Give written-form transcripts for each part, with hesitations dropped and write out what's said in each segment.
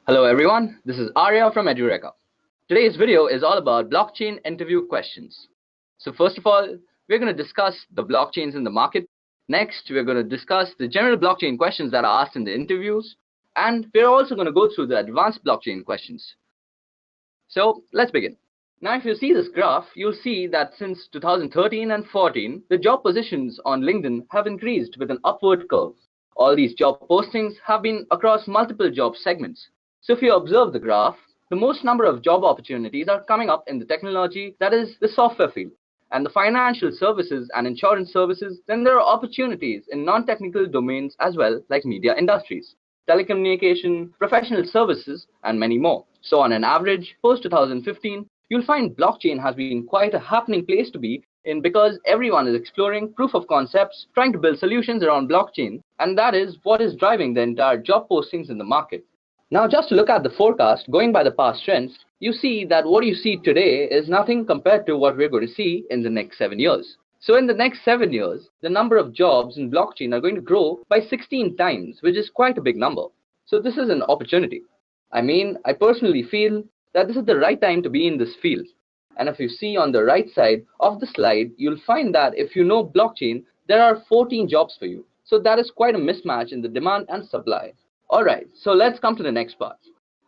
Hello everyone, this is Arya from Edureka. Today's video is all about blockchain interview questions. So first of all, we're going to discuss the blockchains in the market. Next, we're going to discuss the general blockchain questions that are asked in the interviews. And we're also going to go through the advanced blockchain questions. So let's begin. Now if you see this graph, you'll see that since 2013 and 14, the job positions on LinkedIn have increased with an upward curve. All these job postings have been across multiple job segments. So if you observe the graph, the most number of job opportunities are coming up in the technology, that is the software field, and the financial services and insurance services. Then there are opportunities in non-technical domains as well, like media industries, telecommunication, professional services, and many more. So on an average, post 2015, you'll find blockchain has been quite a happening place to be in because everyone is exploring proof of concepts, trying to build solutions around blockchain, and that is what is driving the entire job postings in the market. Now just to look at the forecast, going by the past trends, you see that what you see today is nothing compared to what we're going to see in the next 7 years. So in the next 7 years, the number of jobs in blockchain are going to grow by 16 times, which is quite a big number. So this is an opportunity. I personally feel that this is the right time to be in this field. And if you see on the right side of the slide, you'll find that if you know blockchain, there are 14 jobs for you. So that is quite a mismatch in the demand and supply. Alright, so let's come to the next part.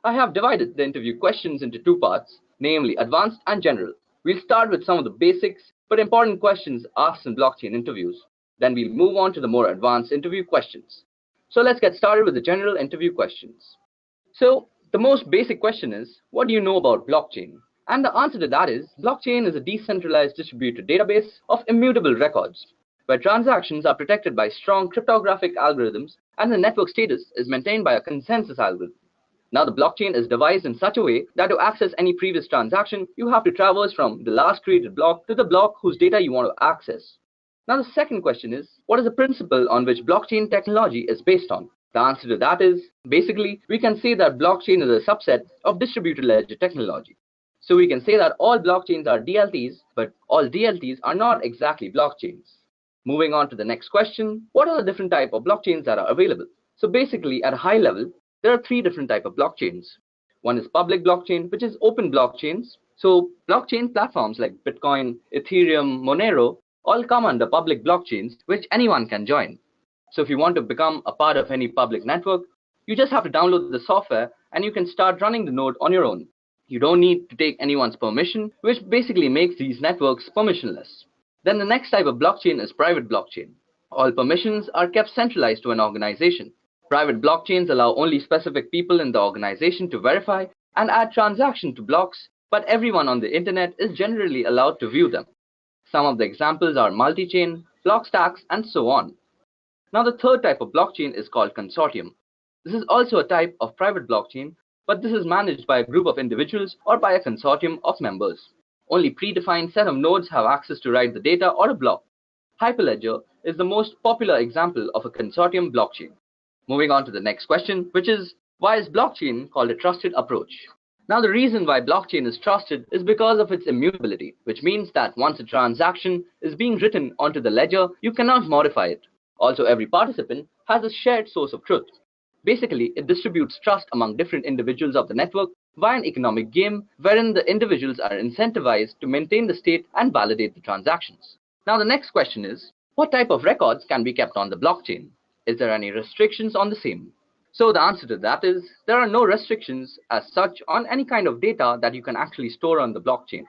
I have divided the interview questions into two parts, namely advanced and general. We'll start with some of the basics but important questions asked in blockchain interviews. Then we'll move on to the more advanced interview questions. So let's get started with the general interview questions. So the most basic question is, what do you know about blockchain? And the answer to that is, blockchain is a decentralized distributed database of immutable records, where transactions are protected by strong cryptographic algorithms and the network status is maintained by a consensus algorithm. Now the blockchain is devised in such a way that to access any previous transaction, you have to traverse from the last created block to the block whose data you want to access. Now the second question is, what is the principle on which blockchain technology is based on? The answer to that is, basically, we can say that blockchain is a subset of distributed ledger technology. So we can say that all blockchains are DLTs, but all DLTs are not exactly blockchains. Moving on to the next question, what are the different types of blockchains that are available? So basically, at a high level, there are three different types of blockchains. One is public blockchain, which is open blockchains. So blockchain platforms like Bitcoin, Ethereum, Monero all come under public blockchains, which anyone can join. So if you want to become a part of any public network, you just have to download the software and you can start running the node on your own. You don't need to take anyone's permission, which basically makes these networks permissionless. Then the next type of blockchain is private blockchain. All permissions are kept centralized to an organization. Private blockchains allow only specific people in the organization to verify and add transactions to blocks, but everyone on the internet is generally allowed to view them. Some of the examples are multi-chain, block stacks, and so on. Now the third type of blockchain is called consortium. This is also a type of private blockchain, but this is managed by a group of individuals or by a consortium of members. Only predefined set of nodes have access to write the data or a block. Hyperledger is the most popular example of a consortium blockchain. Moving on to the next question, which is, why is blockchain called a trusted approach? Now the reason why blockchain is trusted is because of its immutability, which means that once a transaction is being written onto the ledger, you cannot modify it. Also, every participant has a shared source of truth. Basically, it distributes trust among different individuals of the network via an economic game wherein the individuals are incentivized to maintain the state and validate the transactions. Now the next question is, what type of records can be kept on the blockchain? Is there any restrictions on the same? So the answer to that is, there are no restrictions as such on any kind of data that you can actually store on the blockchain.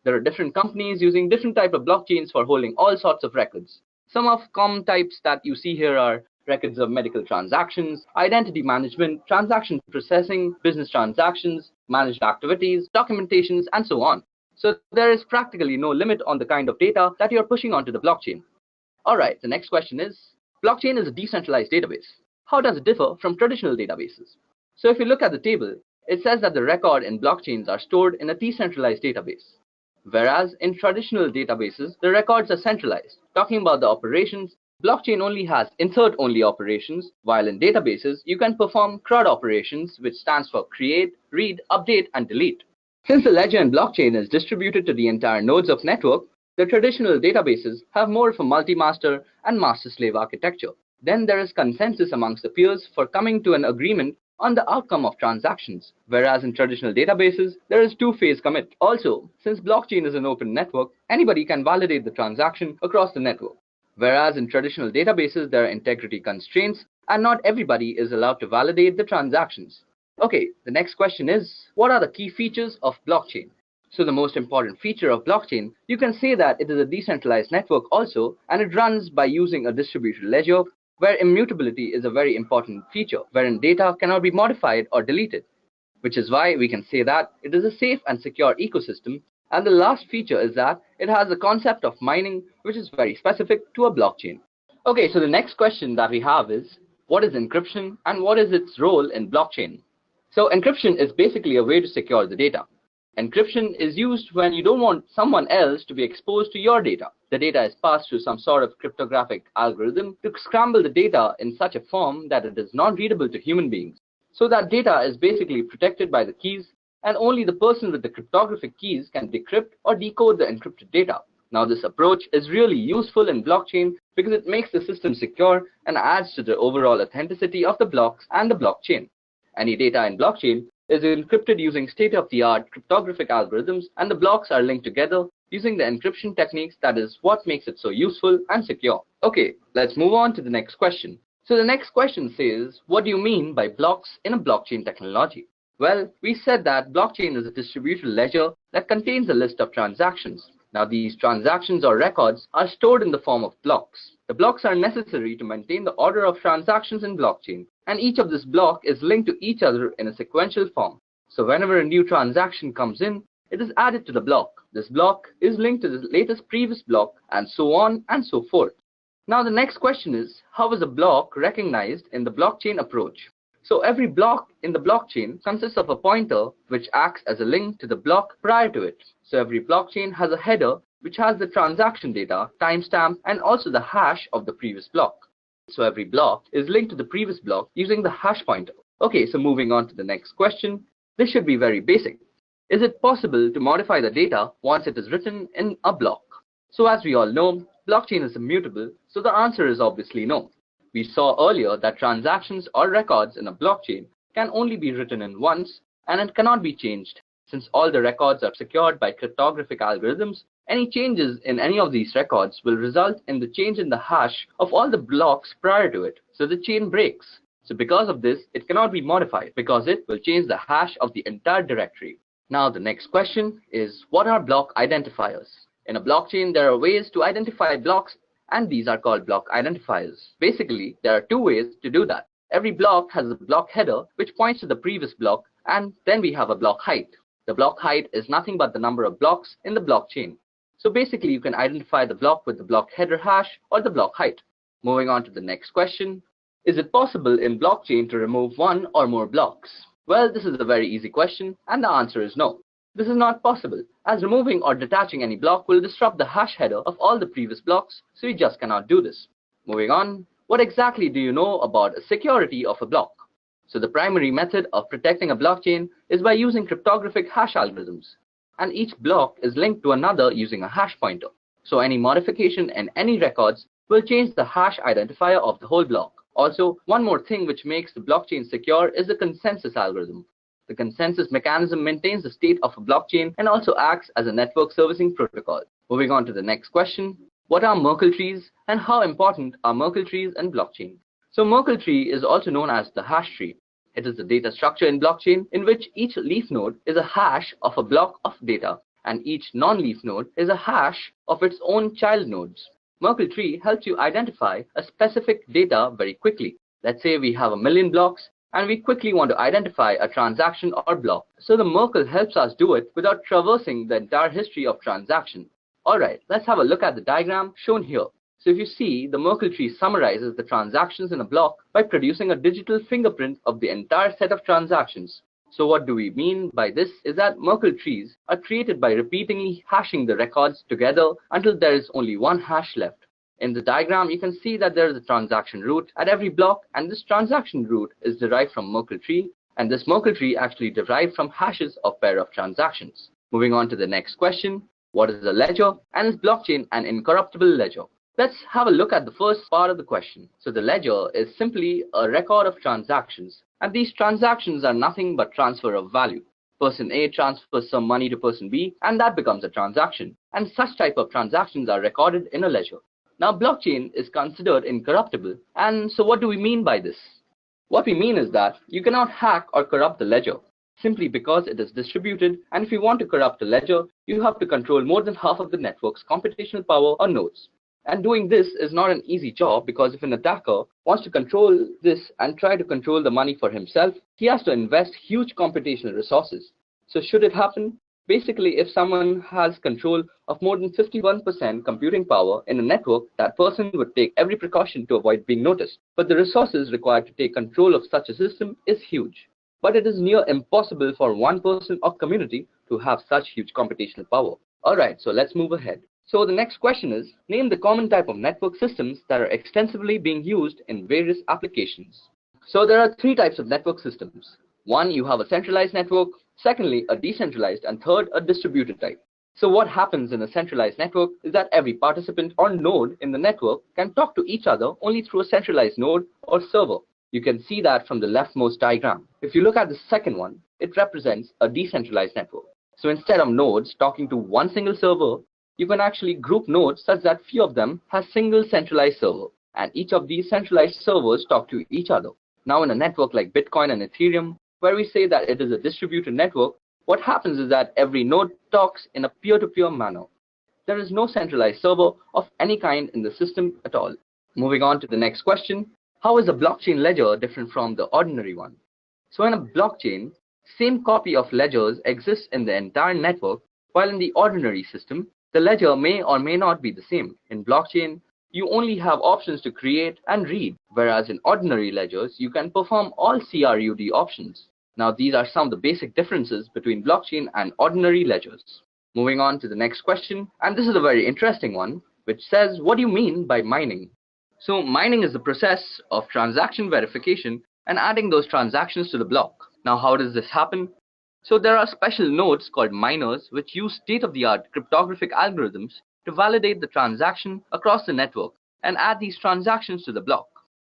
There are different companies using different types of blockchains for holding all sorts of records. Some of common types that you see here are records of medical transactions, identity management, transaction processing, business transactions, managed activities, documentations, and so on. So there is practically no limit on the kind of data that you're pushing onto the blockchain. Alright, the next question is, blockchain is a decentralized database. How does it differ from traditional databases? So if you look at the table, it says that the record in blockchains are stored in a decentralized database. Whereas in traditional databases, the records are centralized. Talking about the operations, blockchain only has insert-only operations, while in databases, you can perform CRUD operations, which stands for create, read, update, and delete. Since the ledger in blockchain is distributed to the entire nodes of network, the traditional databases have more of a multi-master and master-slave architecture. Then there is consensus amongst the peers for coming to an agreement on the outcome of transactions, whereas in traditional databases, there is two-phase commit. Also, since blockchain is an open network, anybody can validate the transaction across the network. Whereas in traditional databases, there are integrity constraints, and not everybody is allowed to validate the transactions. Okay, the next question is, what are the key features of blockchain? So the most important feature of blockchain, you can say that it is a decentralized network also, and it runs by using a distributed ledger, where immutability is a very important feature, wherein data cannot be modified or deleted, which is why we can say that it is a safe and secure ecosystem. And the last feature is that it has the concept of mining, which is very specific to a blockchain. Okay, so the next question that we have is, what is encryption and what is its role in blockchain? So encryption is basically a way to secure the data. Encryption is used when you don't want someone else to be exposed to your data. The data is passed through some sort of cryptographic algorithm to scramble the data in such a form that it is not readable to human beings. So that data is basically protected by the keys, and only the person with the cryptographic keys can decrypt or decode the encrypted data. Now this approach is really useful in blockchain because it makes the system secure and adds to the overall authenticity of the blocks and the blockchain. Any data in blockchain is encrypted using state-of-the-art cryptographic algorithms, and the blocks are linked together using the encryption techniques. That is what makes it so useful and secure. Okay, let's move on to the next question. So the next question says, what do you mean by blocks in a blockchain technology? Well, we said that blockchain is a distributed ledger that contains a list of transactions. Now these transactions or records are stored in the form of blocks. The blocks are necessary to maintain the order of transactions in blockchain, and each of this block is linked to each other in a sequential form. So whenever a new transaction comes in, it is added to the block. This block is linked to the latest previous block, and so on and so forth. Now the next question is, how is a block recognized in the blockchain approach? So every block in the blockchain consists of a pointer which acts as a link to the block prior to it. So every blockchain has a header which has the transaction data, timestamp, and also the hash of the previous block. So every block is linked to the previous block using the hash pointer. Okay, so moving on to the next question. This should be very basic. Is it possible to modify the data once it is written in a block? So as we all know, blockchain is immutable, so the answer is obviously no. We saw earlier that transactions or records in a blockchain can only be written in once, and it cannot be changed. Since all the records are secured by cryptographic algorithms, any changes in any of these records will result in the change in the hash of all the blocks prior to it, so the chain breaks. So because of this, it cannot be modified because it will change the hash of the entire directory. Now the next question is, what are block identifiers? In a blockchain, there are ways to identify blocks, and these are called block identifiers. Basically, there are two ways to do that. Every block has a block header which points to the previous block, and then we have a block height. The block height is nothing but the number of blocks in the blockchain. So basically, you can identify the block with the block header hash or the block height. Moving on to the next question. Is it possible in blockchain to remove one or more blocks? Well, this is a very easy question, and the answer is no. This is not possible, as removing or detaching any block will disrupt the hash header of all the previous blocks, so you just cannot do this. Moving on, what exactly do you know about a security of a block? So the primary method of protecting a blockchain is by using cryptographic hash algorithms, and each block is linked to another using a hash pointer. So any modification in any records will change the hash identifier of the whole block. Also, one more thing which makes the blockchain secure is the consensus algorithm. The consensus mechanism maintains the state of a blockchain and also acts as a network servicing protocol. Moving on to the next question. What are Merkle trees and how important are Merkle trees in blockchain? So Merkle tree is also known as the hash tree. It is the data structure in blockchain in which each leaf node is a hash of a block of data, and each non-leaf node is a hash of its own child nodes. Merkle tree helps you identify a specific data very quickly. Let's say we have 1,000,000 blocks and we quickly want to identify a transaction or block. So the Merkle helps us do it without traversing the entire history of transaction. Alright, let's have a look at the diagram shown here. So if you see, the Merkle tree summarizes the transactions in a block by producing a digital fingerprint of the entire set of transactions. So what do we mean by this is that Merkle trees are created by repeatedly hashing the records together until there is only one hash left. In the diagram, you can see that there is a transaction root at every block, and this transaction root is derived from Merkle tree, and this Merkle tree actually derived from hashes of pair of transactions. Moving on to the next question, what is a ledger, and is blockchain an incorruptible ledger? Let's have a look at the first part of the question. So the ledger is simply a record of transactions, And these transactions are nothing but transfer of value. Person A transfers some money to person B, and that becomes a transaction. And such type of transactions are recorded in a ledger. Now, blockchain is considered incorruptible. And so what do we mean by this? What we mean is that you cannot hack or corrupt the ledger simply because it is distributed, and if you want to corrupt a ledger, you have to control more than half of the network's computational power or nodes. And doing this is not an easy job because if an attacker wants to control this and try to control the money for himself, he has to invest huge computational resources. So should it happen? Basically, if someone has control of more than 51% computing power in a network, that person would take every precaution to avoid being noticed. But the resources required to take control of such a system is huge. But it is near impossible for one person or community to have such huge computational power. Alright, so let's move ahead. So the next question is, name the common type of network systems that are extensively being used in various applications. So there are three types of network systems. One, you have a centralized network. Secondly, a decentralized, and third, a distributed type. So what happens in a centralized network is that every participant or node in the network can talk to each other only through a centralized node or server. You can see that from the leftmost diagram. If you look at the second one, it represents a decentralized network. So instead of nodes talking to one single server, you can actually group nodes such that few of them have single centralized server, and each of these centralized servers talk to each other. Now in a network like Bitcoin and Ethereum, where we say that it is a distributed network, what happens is that every node talks in a peer-to-peer manner. There is no centralized server of any kind in the system at all. Moving on to the next question, how is a blockchain ledger different from the ordinary one? So in a blockchain, same copy of ledgers exists in the entire network, while in the ordinary system, the ledger may or may not be the same. In blockchain, you only have options to create and read, whereas in ordinary ledgers, you can perform all CRUD options. Now, these are some of the basic differences between blockchain and ordinary ledgers. Moving on to the next question, and this is a very interesting one, which says, what do you mean by mining? So, mining is the process of transaction verification and adding those transactions to the block. Now, how does this happen? So, there are special nodes called miners which use state-of-the-art cryptographic algorithms to validate the transaction across the network and add these transactions to the block.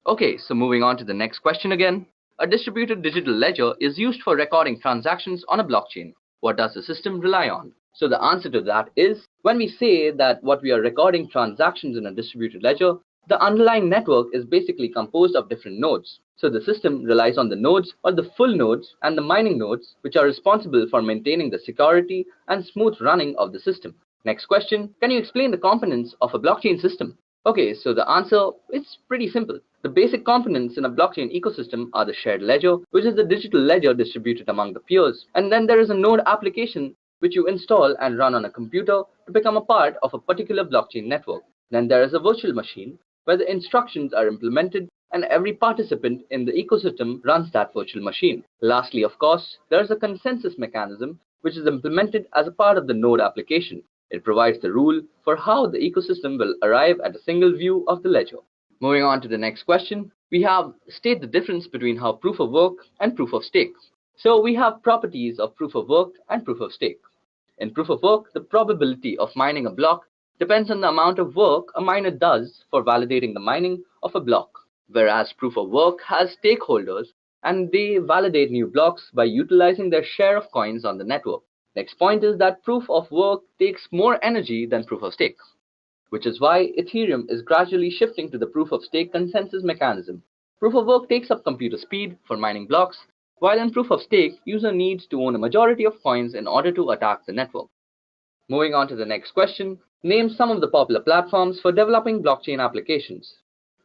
Okay, so moving on to the next question again. A distributed digital ledger is used for recording transactions on a blockchain. What does the system rely on? So the answer to that is, when we say that what we are recording transactions in a distributed ledger, the underlying network is basically composed of different nodes. So the system relies on the nodes or the full nodes and the mining nodes, which are responsible for maintaining the security and smooth running of the system. Next question, can you explain the components of a blockchain system? Okay, so the answer is pretty simple. The basic components in a blockchain ecosystem are the shared ledger, which is the digital ledger distributed among the peers. And then there is a node application which you install and run on a computer to become a part of a particular blockchain network. Then there is a virtual machine where the instructions are implemented and every participant in the ecosystem runs that virtual machine. Lastly, of course, there is a consensus mechanism which is implemented as a part of the node application. It provides the rule for how the ecosystem will arrive at a single view of the ledger. Moving on to the next question, we have state the difference between how proof of work and proof of stake. So we have properties of proof of work and proof of stake. In proof of work, the probability of mining a block depends on the amount of work a miner does for validating the mining of a block, whereas proof of work has stakeholders and they validate new blocks by utilizing their share of coins on the network. Next point is that proof of work takes more energy than proof of stake, which is why Ethereum is gradually shifting to the proof of stake consensus mechanism. Proof of work takes up computer speed for mining blocks, while in proof of stake, user needs to own a majority of coins in order to attack the network. Moving on to the next question, name some of the popular platforms for developing blockchain applications.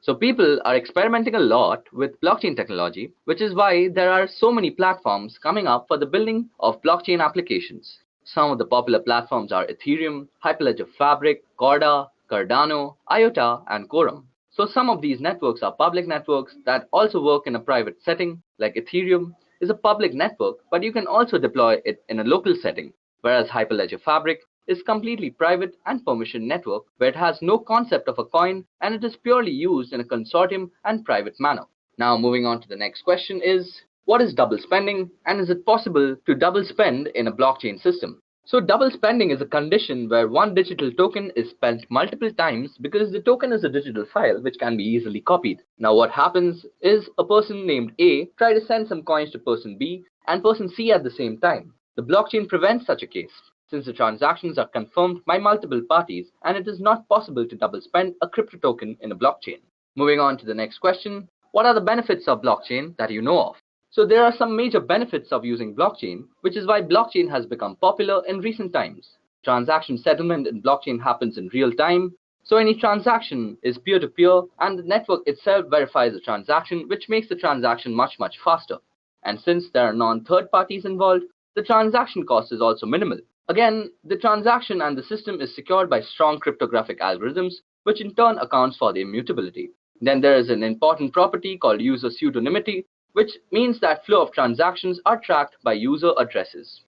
So people are experimenting a lot with blockchain technology, which is why there are so many platforms coming up for the building of blockchain applications. Some of the popular platforms are Ethereum, Hyperledger Fabric, Corda, Cardano, IOTA, and Quorum. So some of these networks are public networks that also work in a private setting, like Ethereum is a public network, but you can also deploy it in a local setting, whereas Hyperledger Fabric is completely private and permission network where it has no concept of a coin and it is purely used in a consortium and private manner. Now moving on to the next question is, what is double spending and is it possible to double spend in a blockchain system? So double spending is a condition where one digital token is spent multiple times because the token is a digital file which can be easily copied. Now what happens is a person named A try to send some coins to person B and person C at the same time. The blockchain prevents such a case since the transactions are confirmed by multiple parties and it is not possible to double spend a crypto token in a blockchain. Moving on to the next question, what are the benefits of blockchain that you know of? So there are some major benefits of using blockchain, which is why blockchain has become popular in recent times. Transaction settlement in blockchain happens in real time, so any transaction is peer-to-peer and the network itself verifies the transaction, which makes the transaction much faster. And since there are non-third parties involved, the transaction cost is also minimal. Again, the transaction and the system is secured by strong cryptographic algorithms, which in turn accounts for the immutability. Then there is an important property called user pseudonymity, which means that flow of transactions are tracked by user addresses.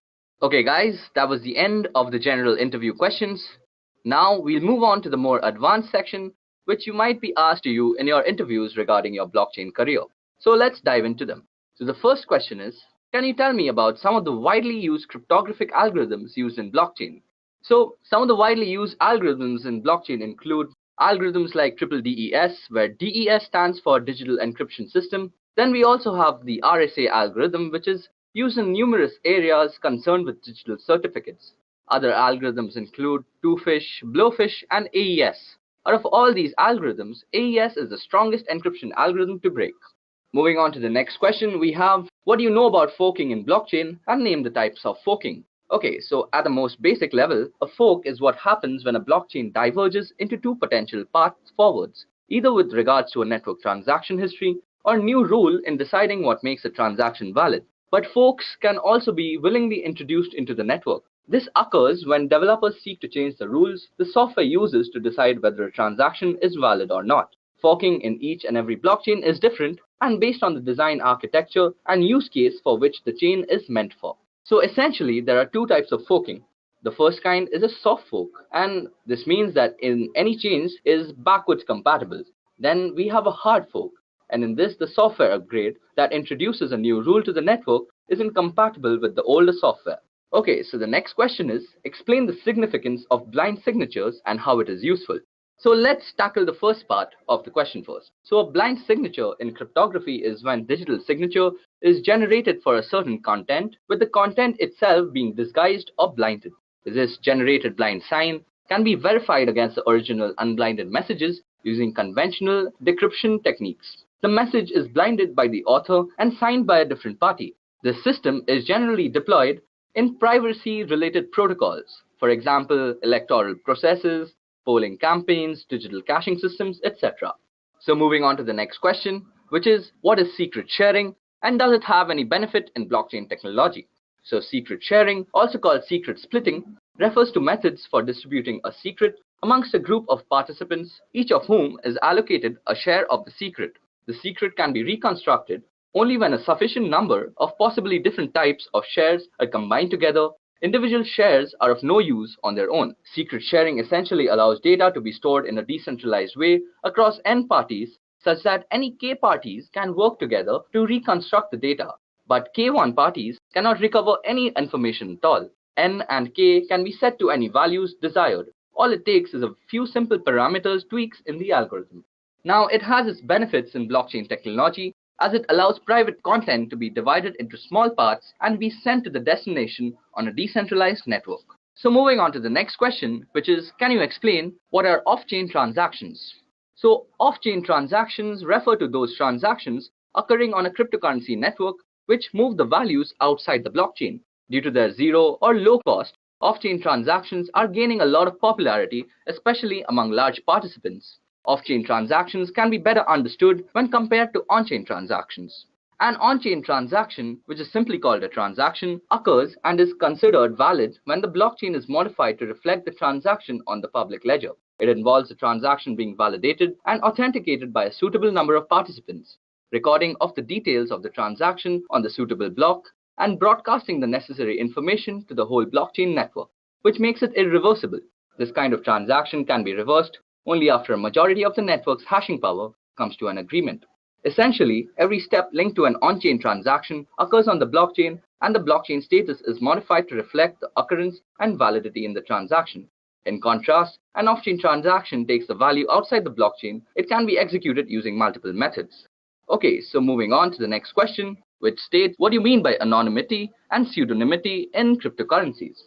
Okay guys, that was the end of the general interview questions. Now we'll move on to the more advanced section, which you might be asked to you in your interviews regarding your blockchain career. So let's dive into them. So the first question is, can you tell me about some of the widely used cryptographic algorithms used in blockchain? So some of the widely used algorithms in blockchain include algorithms like DES, where DES stands for Digital Encryption System. Then we also have the RSA algorithm, which is used in numerous areas concerned with digital certificates. Other algorithms include Twofish, Blowfish, and AES. Out of all these algorithms, AES is the strongest encryption algorithm to break. Moving on to the next question, we have, what do you know about forking in blockchain, and name the types of forking? Okay, so at the most basic level, a fork is what happens when a blockchain diverges into two potential paths forwards, either with regards to a network transaction history or new rule in deciding what makes a transaction valid. But forks can also be willingly introduced into the network. This occurs when developers seek to change the rules the software uses to decide whether a transaction is valid or not. Forking in each and every blockchain is different and based on the design architecture and use case for which the chain is meant for. So essentially, there are two types of forking. The first kind is a soft fork, and this means that in any change is backwards compatible. Then we have a hard fork, and in this the software upgrade that introduces a new rule to the network is incompatible with the older software. Okay, so the next question is, explain the significance of blind signatures and how it is useful. So let's tackle the first part of the question first. So a blind signature in cryptography is when digital signature is generated for a certain content, with the content itself being disguised or blinded. This generated blind sign can be verified against the original unblinded messages using conventional decryption techniques. The message is blinded by the author and signed by a different party. This system is generally deployed in privacy-related protocols, for example, electoral processes, polling campaigns, digital caching systems, etc. So moving on to the next question, which is, what is secret sharing and does it have any benefit in blockchain technology? So secret sharing, also called secret splitting, refers to methods for distributing a secret amongst a group of participants, each of whom is allocated a share of the secret. The secret can be reconstructed only when a sufficient number of possibly different types of shares are combined together. Individual shares are of no use on their own. Secret sharing essentially allows data to be stored in a decentralized way across n parties such that any k parties can work together to reconstruct the data. But k1 parties cannot recover any information at all. N and k can be set to any values desired. All it takes is a few simple parameters tweaks in the algorithm. Now it has its benefits in blockchain technology, as it allows private content to be divided into small parts and be sent to the destination on a decentralized network. So moving on to the next question, which is, can you explain what are off-chain transactions? So off-chain transactions refer to those transactions occurring on a cryptocurrency network which move the values outside the blockchain. Due to their zero or low cost, off-chain transactions are gaining a lot of popularity, especially among large participants. Off-chain transactions can be better understood when compared to on-chain transactions. An on-chain transaction, which is simply called a transaction, occurs and is considered valid when the blockchain is modified to reflect the transaction on the public ledger. It involves the transaction being validated and authenticated by a suitable number of participants, recording of the details of the transaction on the suitable block, and broadcasting the necessary information to the whole blockchain network, which makes it irreversible. This kind of transaction can be reversed only after a majority of the network's hashing power comes to an agreement. Essentially, every step linked to an on-chain transaction occurs on the blockchain and the blockchain status is modified to reflect the occurrence and validity in the transaction. In contrast, an off-chain transaction takes the value outside the blockchain. It can be executed using multiple methods. Okay, so moving on to the next question, which states, what do you mean by anonymity and pseudonymity in cryptocurrencies?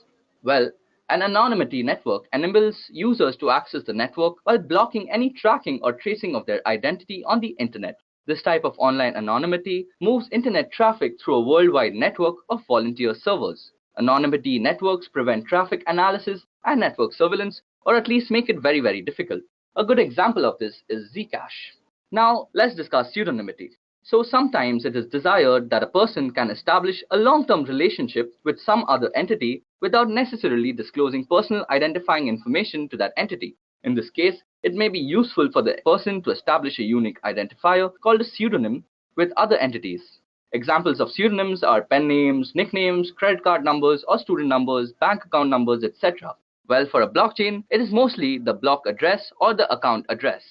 Well, an anonymity network enables users to access the network while blocking any tracking or tracing of their identity on the internet. This type of online anonymity moves internet traffic through a worldwide network of volunteer servers. Anonymity networks prevent traffic analysis and network surveillance, or at least make it very difficult. A good example of this is Zcash. Now, let's discuss pseudonymity. So sometimes it is desired that a person can establish a long-term relationship with some other entity without necessarily disclosing personal identifying information to that entity. In this case, it may be useful for the person to establish a unique identifier called a pseudonym with other entities. Examples of pseudonyms are pen names, nicknames, credit card numbers or student numbers, bank account numbers, etc. Well, for a blockchain, it is mostly the block address or the account address.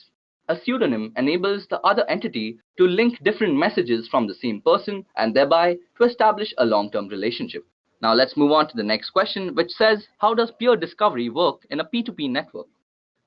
A pseudonym enables the other entity to link different messages from the same person and thereby to establish a long-term relationship. Now let's move on to the next question, which says, how does peer discovery work in a P2P network?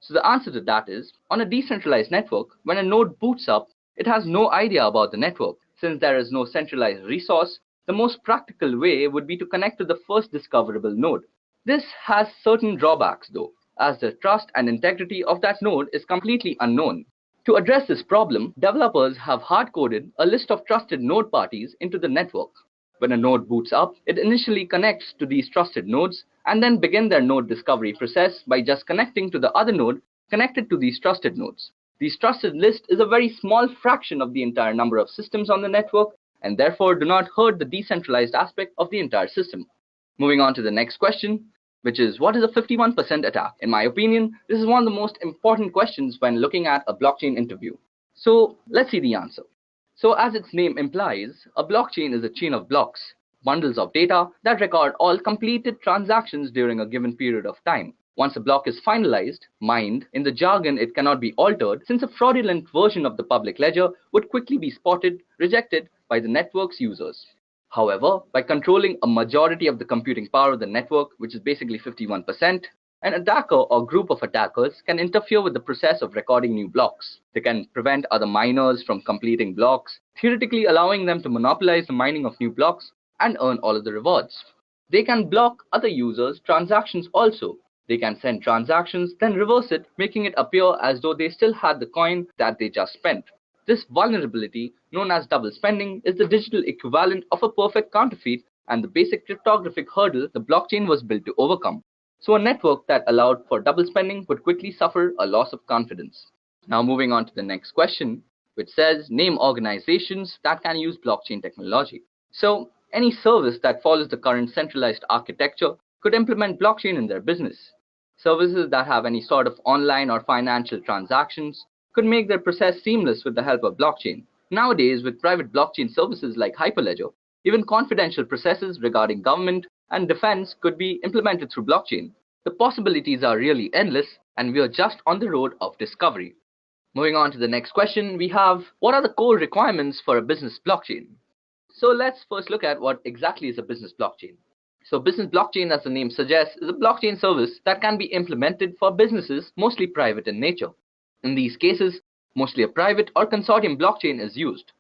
So the answer to that is, on a decentralized network, when a node boots up, it has no idea about the network. Since there is no centralized resource, the most practical way would be to connect to the first discoverable node. This has certain drawbacks though, as the trust and integrity of that node is completely unknown. To address this problem, developers have hard-coded a list of trusted node parties into the network. When a node boots up, it initially connects to these trusted nodes and then begin their node discovery process by just connecting to the other node connected to these trusted nodes. This trusted list is a very small fraction of the entire number of systems on the network and therefore do not hurt the decentralized aspect of the entire system. Moving on to the next question, which is, what is a 51% attack? In my opinion, this is one of the most important questions when looking at a blockchain interview. So let's see the answer. So as its name implies, a blockchain is a chain of blocks, bundles of data that record all completed transactions during a given period of time. Once a block is finalized, mined, in the jargon it cannot be altered since a fraudulent version of the public ledger would quickly be spotted, rejected by the network's users. However, by controlling a majority of the computing power of the network, which is basically 51%, an attacker or group of attackers can interfere with the process of recording new blocks. They can prevent other miners from completing blocks, theoretically allowing them to monopolize the mining of new blocks and earn all of the rewards. They can block other users' transactions also. They can send transactions, then reverse it, making it appear as though they still had the coin that they just spent. This vulnerability, known as double spending, is the digital equivalent of a perfect counterfeit and the basic cryptographic hurdle the blockchain was built to overcome. So a network that allowed for double spending would quickly suffer a loss of confidence. Now moving on to the next question, which says, name organizations that can use blockchain technology. So any service that follows the current centralized architecture could implement blockchain in their business. Services that have any sort of online or financial transactions could make their process seamless with the help of blockchain. Nowadays, with private blockchain services like Hyperledger, even confidential processes regarding government and defense could be implemented through blockchain. The possibilities are really endless, and we are just on the road of discovery. Moving on to the next question, we have, what are the core requirements for a business blockchain? So let's first look at what exactly is a business blockchain. So business blockchain, as the name suggests, is a blockchain service that can be implemented for businesses mostly private in nature. In these cases, mostly a private or consortium blockchain is used.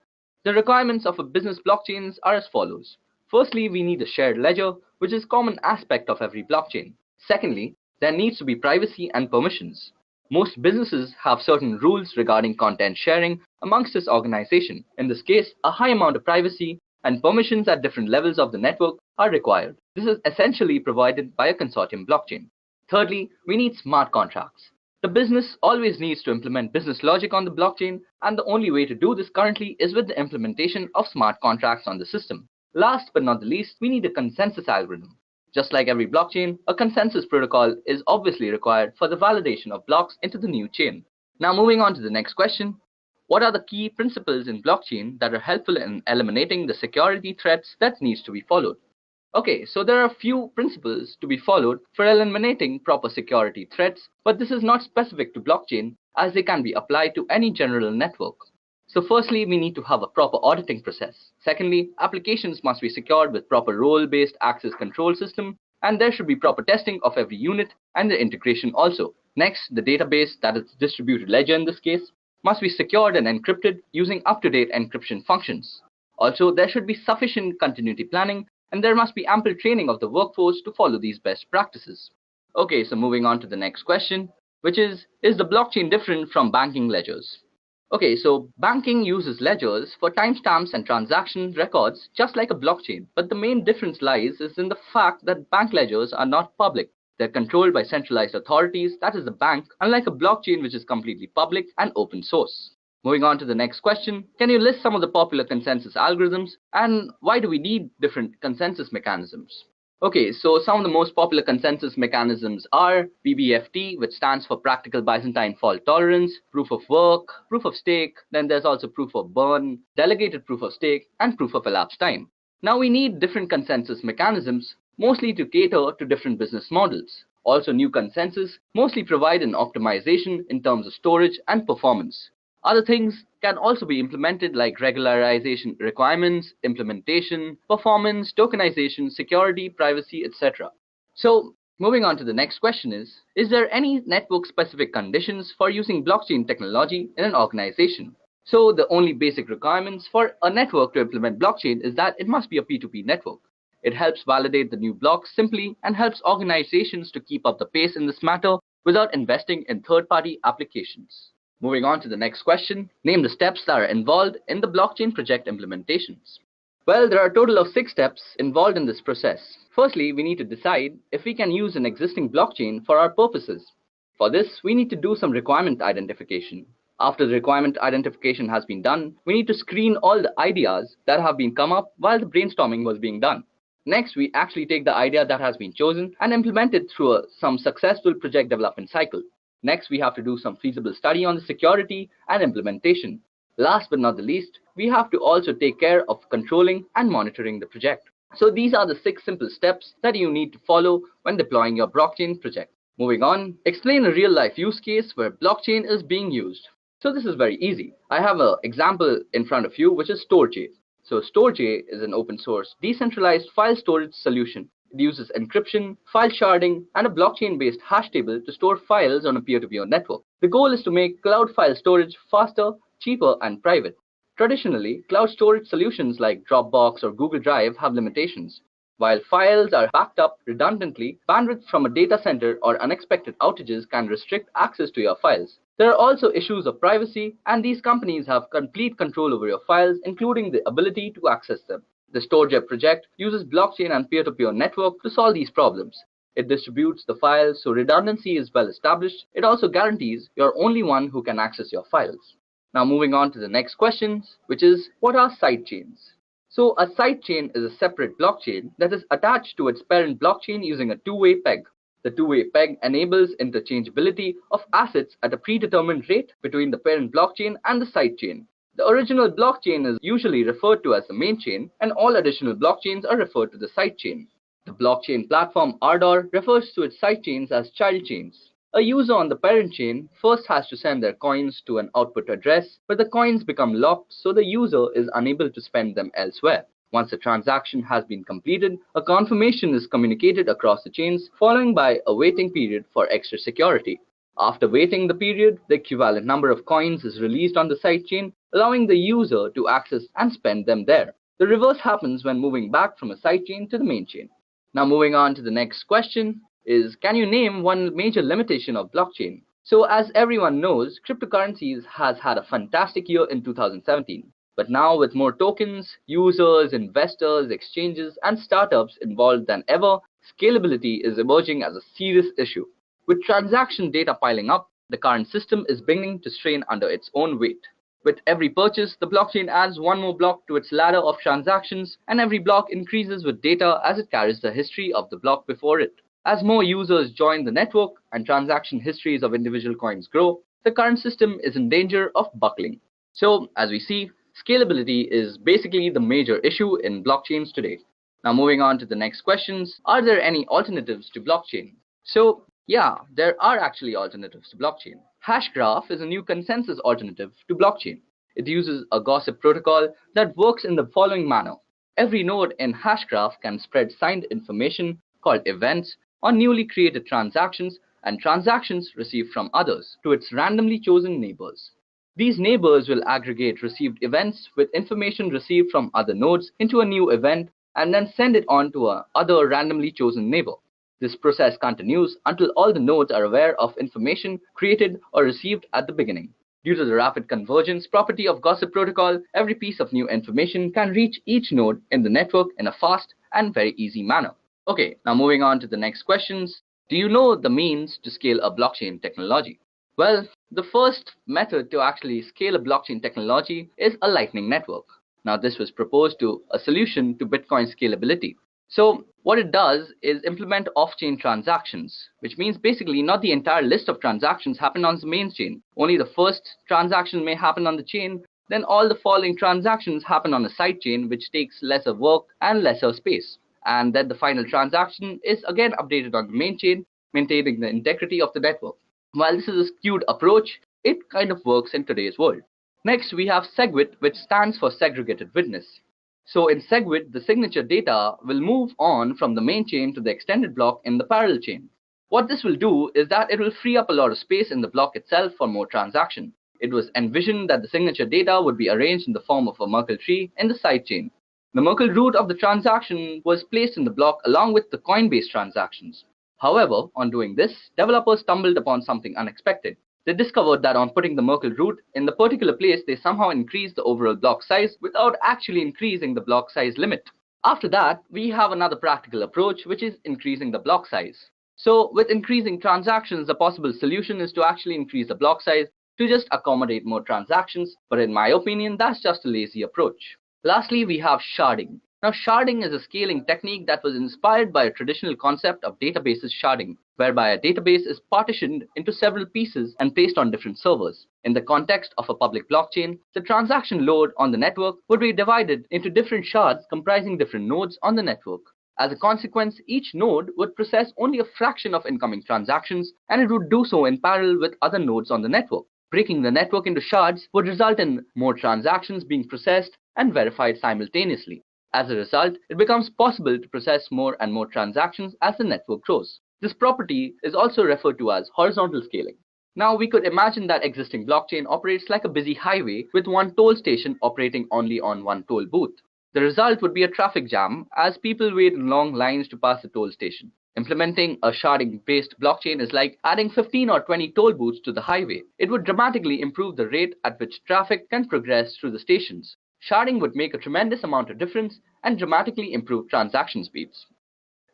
The requirements of a business blockchain are as follows. Firstly, we need a shared ledger, which is a common aspect of every blockchain. Secondly, there needs to be privacy and permissions. Most businesses have certain rules regarding content sharing amongst this organization. In this case, a high amount of privacy and permissions at different levels of the network are required. This is essentially provided by a consortium blockchain. Thirdly, we need smart contracts. The business always needs to implement business logic on the blockchain, and the only way to do this currently is with the implementation of smart contracts on the system. Last but not the least, we need a consensus algorithm. Just like every blockchain, a consensus protocol is obviously required for the validation of blocks into the new chain. Now moving on to the next question, what are the key principles in blockchain that are helpful in eliminating the security threats that needs to be followed? Okay, so there are a few principles to be followed for eliminating proper security threats, but this is not specific to blockchain as they can be applied to any general network. So firstly, we need to have a proper auditing process. Secondly, applications must be secured with proper role-based access control system, and there should be proper testing of every unit and the integration also. Next, the database, that is distributed ledger in this case, must be secured and encrypted using up-to-date encryption functions. Also, there should be sufficient continuity planning, and there must be ample training of the workforce to follow these best practices. Okay, so moving on to the next question, which is the blockchain different from banking ledgers? Okay, so banking uses ledgers for timestamps and transaction records just like a blockchain, but the main difference lies is in the fact that bank ledgers are not public. They're controlled by centralized authorities, that is the bank, unlike a blockchain which is completely public and open source. Moving on to the next question, can you list some of the popular consensus algorithms and why do we need different consensus mechanisms? Okay, so some of the most popular consensus mechanisms are PBFT, which stands for Practical Byzantine Fault Tolerance, Proof of Work, Proof of Stake, then there's also Proof of Burn, Delegated Proof of Stake, and Proof of Elapsed Time. Now we need different consensus mechanisms, mostly to cater to different business models. Also, new consensus mostly provide an optimization in terms of storage and performance. Other things can also be implemented like regularization requirements, implementation, performance, tokenization, security, privacy, etc. So, moving on to the next question is there any network-specific conditions for using blockchain technology in an organization? So, the only basic requirements for a network to implement blockchain is that it must be a P2P network. It helps validate the new blocks simply and helps organizations to keep up the pace in this matter without investing in third-party applications. Moving on to the next question, name the steps that are involved in the blockchain project implementations. Well, there are a total of 6 steps involved in this process. Firstly, we need to decide if we can use an existing blockchain for our purposes. For this, we need to do some requirement identification. After the requirement identification has been done, we need to screen all the ideas that have been come up while the brainstorming was being done. Next, we actually take the idea that has been chosen and implement it through some successful project development cycle. Next, we have to do some feasible study on the security and implementation. Last but not the least, we have to also take care of controlling and monitoring the project. So these are the 6 simple steps that you need to follow when deploying your blockchain project. Moving on, explain a real-life use case where blockchain is being used. So this is very easy. I have an example in front of you, which is StoreJ. So StoreJ is an open source, decentralized file storage solution. It uses encryption, file sharding, and a blockchain-based hash table to store files on a peer-to-peer network. The goal is to make cloud file storage faster, cheaper, and private. Traditionally, cloud storage solutions like Dropbox or Google Drive have limitations. While files are backed up redundantly, bandwidth from a data center or unexpected outages can restrict access to your files. There are also issues of privacy, and these companies have complete control over your files, including the ability to access them. The StoreJ project uses blockchain and peer-to-peer network to solve these problems. It distributes the files so redundancy is well established. It also guarantees you're only one who can access your files. Now moving on to the next questions, which is what are sidechains? So a sidechain is a separate blockchain that is attached to its parent blockchain using a two-way peg. The two-way peg enables interchangeability of assets at a predetermined rate between the parent blockchain and the sidechain. The original blockchain is usually referred to as the main chain, and all additional blockchains are referred to the sidechain. The blockchain platform Ardor refers to its sidechains as child chains. A user on the parent chain first has to send their coins to an output address, but the coins become locked so the user is unable to spend them elsewhere. Once the transaction has been completed, a confirmation is communicated across the chains, followed by a waiting period for extra security. After waiting the period, the equivalent number of coins is released on the sidechain, allowing the user to access and spend them there. The reverse happens when moving back from a sidechain to the main chain. Now moving on to the next question is, can you name one major limitation of blockchain? So as everyone knows, cryptocurrencies has had a fantastic year in 2017. But now with more tokens, users, investors, exchanges, and startups involved than ever, scalability is emerging as a serious issue. With transaction data piling up, the current system is beginning to strain under its own weight. With every purchase, the blockchain adds one more block to its ladder of transactions, and every block increases with data as it carries the history of the block before it. As more users join the network and transaction histories of individual coins grow, the current system is in danger of buckling. So, as we see, scalability is basically the major issue in blockchains today. Now moving on to the next questions, are there any alternatives to blockchain? So, yeah, there are actually alternatives to blockchain. Hashgraph is a new consensus alternative to blockchain. It uses a gossip protocol that works in the following manner. Every node in Hashgraph can spread signed information called events on newly created transactions and transactions received from others to its randomly chosen neighbors. These neighbors will aggregate received events with information received from other nodes into a new event and then send it on to a other randomly chosen neighbor. This process continues until all the nodes are aware of information created or received at the beginning. Due to the rapid convergence property of gossip protocol, every piece of new information can reach each node in the network in a fast and very easy manner. Okay, now moving on to the next questions. Do you know the means to scale a blockchain technology? Well, the first method to actually scale a blockchain technology is a Lightning Network. Now, this was proposed to a solution to Bitcoin scalability. So what it does is implement off-chain transactions, which means basically not the entire list of transactions happen on the main chain. Only the first transaction may happen on the chain, then all the following transactions happen on a side chain, which takes lesser work and lesser space. And then the final transaction is again updated on the main chain, maintaining the integrity of the network. While this is a skewed approach, it kind of works in today's world. Next, we have SegWit, which stands for Segregated Witness. So in SegWit, the signature data will move on from the main chain to the extended block in the parallel chain. What this will do is that it will free up a lot of space in the block itself for more transaction. It was envisioned that the signature data would be arranged in the form of a Merkle tree in the sidechain. The Merkle root of the transaction was placed in the block along with the coin-based transactions. However, on doing this, developers stumbled upon something unexpected. They discovered that on putting the Merkle root in the particular place, they somehow increased the overall block size without actually increasing the block size limit. After that, we have another practical approach, which is increasing the block size. So with increasing transactions, the possible solution is to actually increase the block size to just accommodate more transactions, but in my opinion, that's just a lazy approach. Lastly, we have sharding. Now, sharding is a scaling technique that was inspired by a traditional concept of databases sharding, whereby a database is partitioned into several pieces and placed on different servers. In the context of a public blockchain, the transaction load on the network would be divided into different shards comprising different nodes on the network. As a consequence, each node would process only a fraction of incoming transactions, and it would do so in parallel with other nodes on the network. Breaking the network into shards would result in more transactions being processed and verified simultaneously. As a result, it becomes possible to process more and more transactions as the network grows. This property is also referred to as horizontal scaling. Now, we could imagine that existing blockchain operates like a busy highway with one toll station operating only on one toll booth. The result would be a traffic jam as people wait in long lines to pass the toll station. Implementing a sharding-based blockchain is like adding 15 or 20 toll booths to the highway. It would dramatically improve the rate at which traffic can progress through the stations. Sharding would make a tremendous amount of difference and dramatically improve transaction speeds.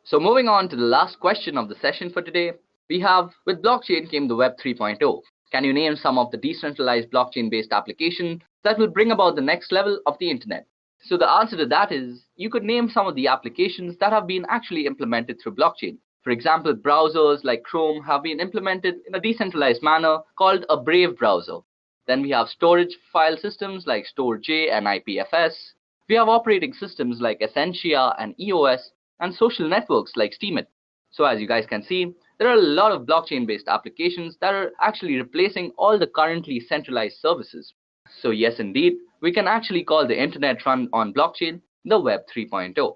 So moving on to the last question of the session for today, we have, with blockchain came the Web 3.0. Can you name some of the decentralized blockchain-based applications that will bring about the next level of the internet? So the answer to that is, you could name some of the applications that have been actually implemented through blockchain. For example, browsers like Chrome have been implemented in a decentralized manner called a Brave browser. Then we have storage file systems like Storj and IPFS. We have operating systems like Essentia and EOS, and social networks like Steemit. So as you guys can see, there are a lot of blockchain-based applications that are actually replacing all the currently centralized services. So yes, indeed, we can actually call the internet run on blockchain the Web 3.0.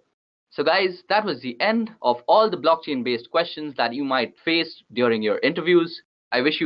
So guys, that was the end of all the blockchain-based questions that you might face during your interviews. I wish you